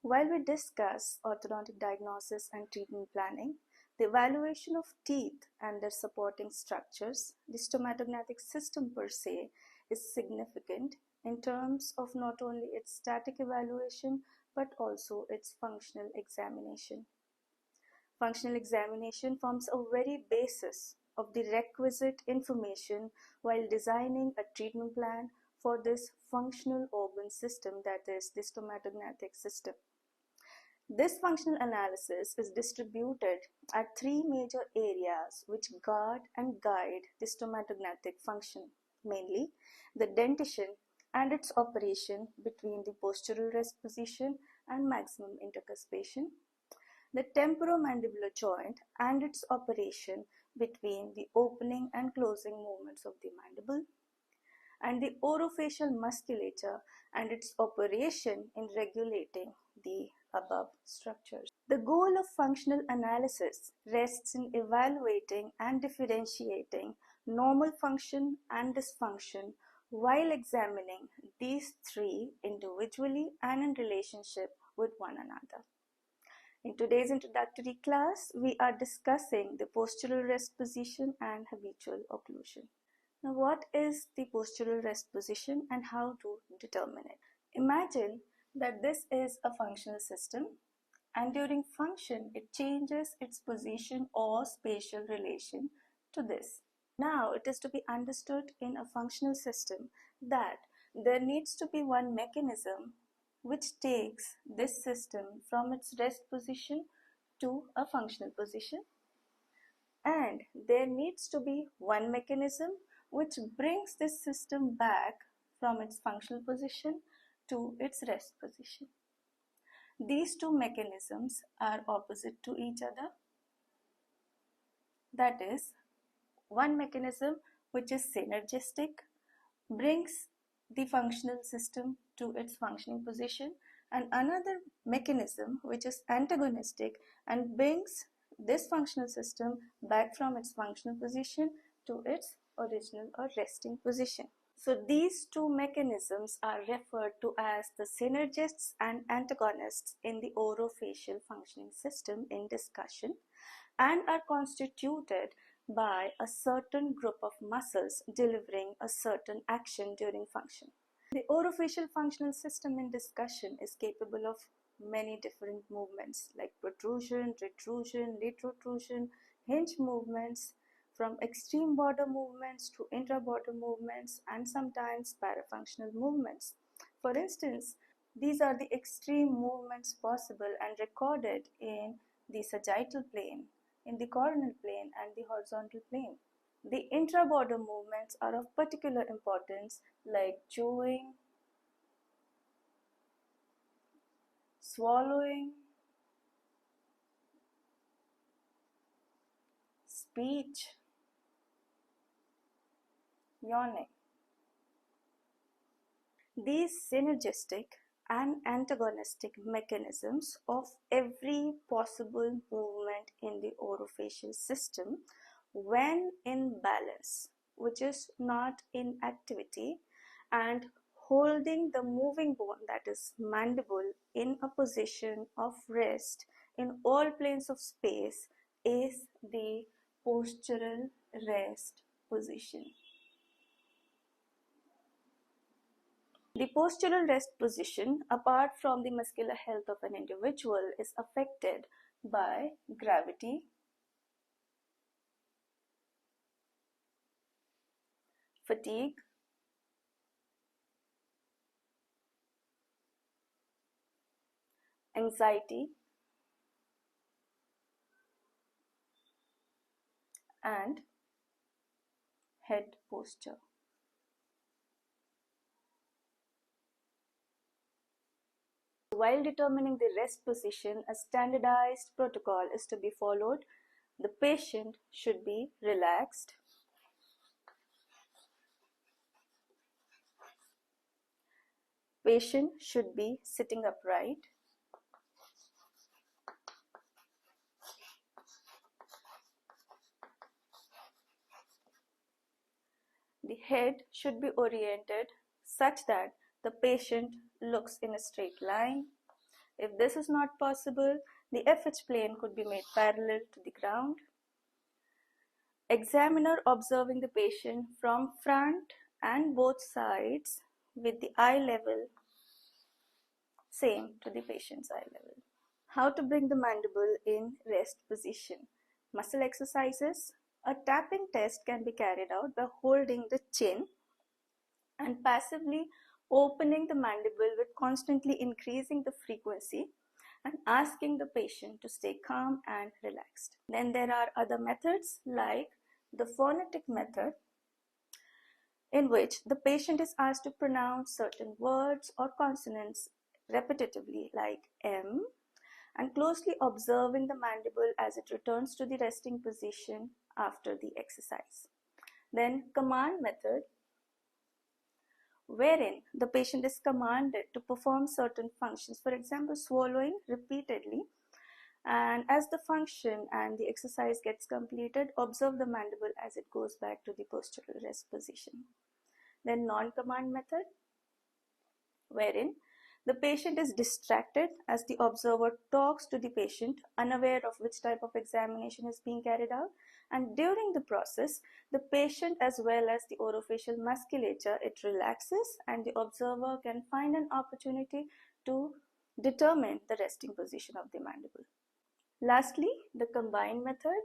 While we discuss orthodontic diagnosis and treatment planning, the evaluation of teeth and their supporting structures, the stomatognathing system per se, is significant in terms of not only its static evaluation but also its functional examination. Functional examination forms a very basis of the requisite information while designing a treatment plan for this functional organ system, that is the stomatognathing system. This functional analysis is distributed at three major areas which guard and guide the stomatognathing function, mainly the dentition and its operation between the postural rest position and maximum intercuspation, the temporomandibular joint and its operation between the opening and closing movements of the mandible, and the orofacial musculature and its operation in regulating the above structures. The goal of functional analysis rests in evaluating and differentiating normal function and dysfunction while examining these three individually and in relationship with one another. In today's introductory class, we are discussing the postural rest position and habitual occlusion. Now, what is the postural rest position and how to determine it? Imagine that this is a functional system, and during function, it changes its position or spatial relation to this. Now, it is to be understood in a functional system that there needs to be one mechanism which takes this system from its rest position to a functional position, and there needs to be one mechanism which brings this system back from its functional position to its rest position. These two mechanisms are opposite to each other. That is, one mechanism which is synergistic brings the functional system to its functioning position, and another mechanism which is antagonistic and brings this functional system back from its functional position to its original or resting position. So these two mechanisms are referred to as the synergists and antagonists in the orofacial functioning system in discussion, and are constituted by a certain group of muscles delivering a certain action during function. The orofacial functional system in discussion is capable of many different movements like protrusion, retrusion, retrotrusion, hinge movements, from extreme border movements to intra-border movements, and sometimes parafunctional movements. For instance, these are the extreme movements possible and recorded in the sagittal plane, in the coronal plane, and the horizontal plane. The intra-border movements are of particular importance, like chewing, swallowing, speech, yawning. These synergistic and antagonistic mechanisms of every possible movement in the orofacial system, when in balance, which is not in activity, and holding the moving bone, that is mandible, in a position of rest in all planes of space, is the postural rest position. The postural rest position, apart from the muscular health of an individual, is affected by gravity, fatigue, anxiety, and head posture. While determining the rest position, a standardized protocol is to be followed. The patient should be relaxed. Patient should be sitting upright. The head should be oriented such that the patient looks in a straight line. If this is not possible, the FH plane could be made parallel to the ground. Examiner observing the patient from front and both sides with the eye level same to the patient's eye level. How to bring the mandible in rest position. Muscle exercises. A tapping test can be carried out by holding the chin and passively opening the mandible with constantly increasing the frequency and asking the patient to stay calm and relaxed. Then there are other methods like the phonetic method, in which the patient is asked to pronounce certain words or consonants repetitively like M, and closely observing the mandible as it returns to the resting position after the exercise. Then command method, wherein the patient is commanded to perform certain functions, for example swallowing repeatedly, and as the function and the exercise gets completed, observe the mandible as it goes back to the postural rest position. Then non-command method, wherein the patient is distracted as the observer talks to the patient, unaware of which type of examination is being carried out, and during the process, the patient as well as the orofacial musculature, it relaxes and the observer can find an opportunity to determine the resting position of the mandible. Lastly, the combined method,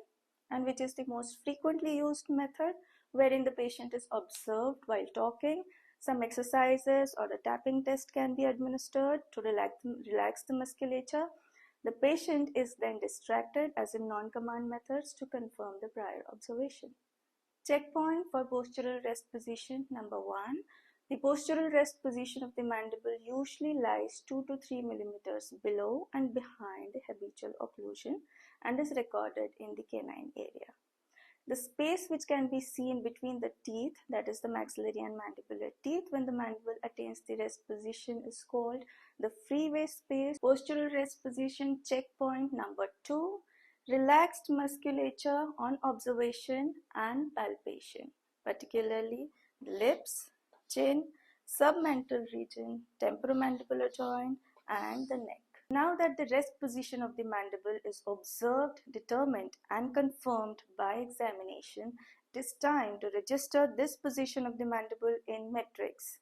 and which is the most frequently used method, wherein the patient is observed while talking. Some exercises or a tapping test can be administered to relax the musculature. The patient is then distracted as in non-command methods to confirm the prior observation. Checkpoint for postural rest position. Number 1. The postural rest position of the mandible usually lies 2 to 3 millimeters below and behind the habitual occlusion and is recorded in the canine area. The space which can be seen between the teeth, that is the maxillary and mandibular teeth, when the mandible attains the rest position is called the freeway space. Postural rest position checkpoint number 2. Relaxed musculature on observation and palpation, particularly the lips, chin, submental region, temporomandibular joint, and the neck. Now that the rest position of the mandible is observed, determined, and confirmed by examination, it is time to register this position of the mandible in metrics.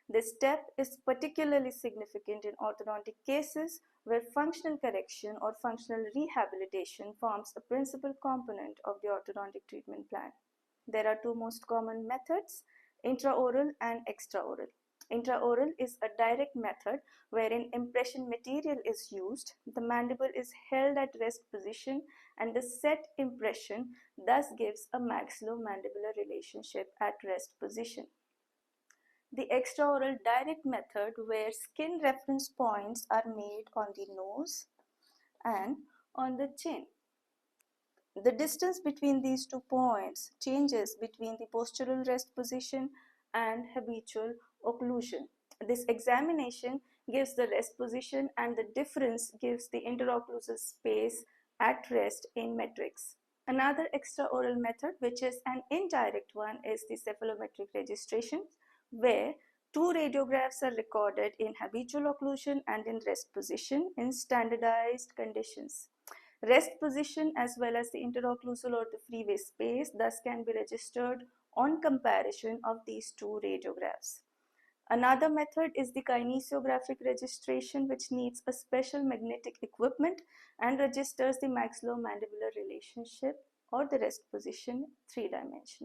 This step is particularly significant in orthodontic cases where functional correction or functional rehabilitation forms a principal component of the orthodontic treatment plan. There are two most common methods, intraoral and extraoral. Intraoral is a direct method wherein impression material is used, the mandible is held at rest position, and the set impression thus gives a maxillomandibular relationship at rest position. The extraoral direct method, where skin reference points are made on the nose and on the chin. The distance between these 2 points changes between the postural rest position and habitual occlusion. This examination gives the rest position and the difference gives the interocclusal space at rest in metrics. Another extraoral method, which is an indirect one, is the cephalometric registration, where 2 radiographs are recorded in habitual occlusion and in rest position in standardized conditions. Rest position as well as the interocclusal or the freeway space thus can be registered on comparison of these 2 radiographs. Another method is the kinesiographic registration, which needs a special magnetic equipment and registers the maxillomandibular relationship or the rest position 3-dimensionally.